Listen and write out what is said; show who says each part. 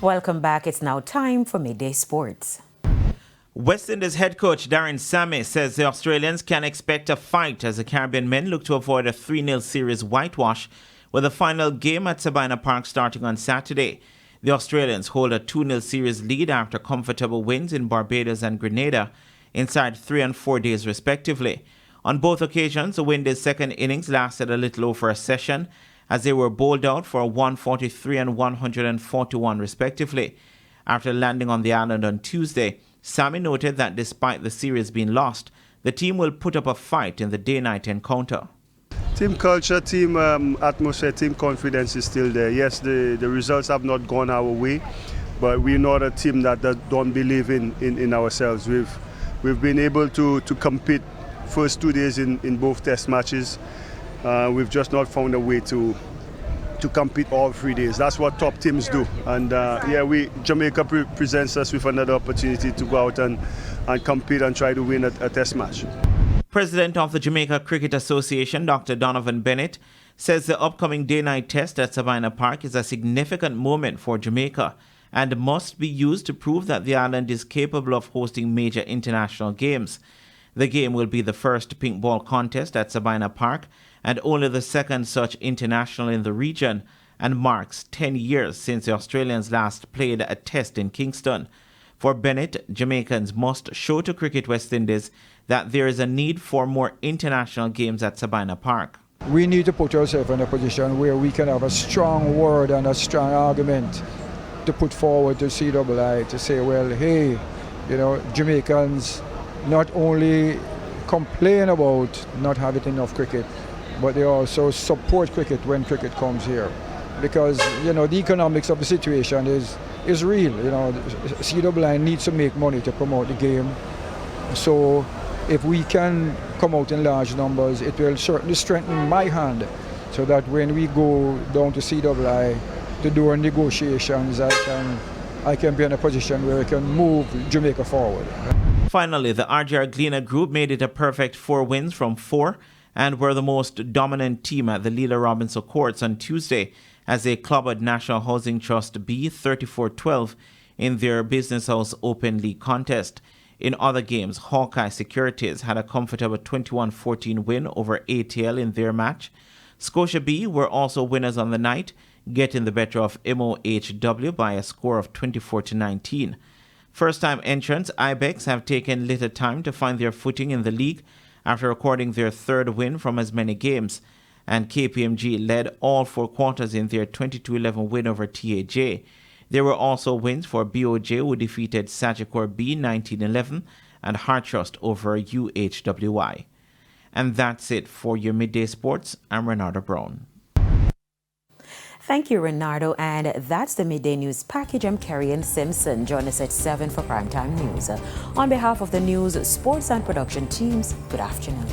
Speaker 1: Welcome back. It's now time for Midday Sports.
Speaker 2: West Indies head coach Darren Sammy says the Australians can expect a fight as the Caribbean men look to avoid a 3-0 series whitewash with the final game at Sabina Park starting on Saturday. The Australians hold a 2-0 series lead after comfortable wins in Barbados and Grenada inside 3 and 4 days respectively. On both occasions, the Windies' second innings lasted a little over a session as they were bowled out for 143 and 141 respectively. After landing on the island on Tuesday, Sammy noted that despite the series being lost, the team will put up a fight in the day-night encounter.
Speaker 3: Team culture, team atmosphere, team confidence is still there. Yes, the results have not gone our way, but we're not a team that don't believe in ourselves. We've been able to compete first 2 days in both test matches. We've just not found a way to compete all 3 days. That's what top teams do. And Jamaica presents us with another opportunity to go out and compete and try to win a test match.
Speaker 2: President of the Jamaica Cricket Association, Dr. Donovan Bennett, says the upcoming day-night test at Sabina Park is a significant moment for Jamaica and must be used to prove that the island is capable of hosting major international games. The game will be the first pink ball contest at Sabina Park and only the second such international in the region, and marks 10 years since the Australians last played a test in Kingston. For Bennett, Jamaicans must show to Cricket West Indies that there is a need for more international games at Sabina Park.
Speaker 4: We need to put ourselves in a position where we can have a strong word and a strong argument to put forward to CII to say, well, hey, Jamaicans not only complain about not having enough cricket, but they also support cricket when cricket comes here. Because, the economics of the situation is real. CII needs to make money to promote the game. So if we can come out in large numbers, it will certainly strengthen my hand so that when we go down to CII to do our negotiations, I can be in a position where I can move Jamaica forward.
Speaker 2: Finally, the RGR Gleaner Group made it a perfect 4 wins from 4 and were the most dominant team at the Leela Robinson Courts on Tuesday as they clobbered National Housing Trust B 34-12 in their Business House Open League contest. In other games, Hawkeye Securities had a comfortable 21-14 win over ATL in their match. Scotia B were also winners on the night, getting the better of MOHW by a score of 24-19. First-time entrants Ibex have taken little time to find their footing in the league after recording their third win from as many games, and KPMG led all 4 quarters in their 22-11 win over TAJ. There were also wins for BOJ, who defeated Sagicor B 19-11 and Hartrust over UHWI. And that's it for your Midday Sports. I'm Renardo Brown.
Speaker 1: Thank you, Renardo. And that's the Midday News package. I'm Kerry-Ann Simpson. Join us at 7 for Primetime News. On behalf of the news, sports and production teams, good afternoon.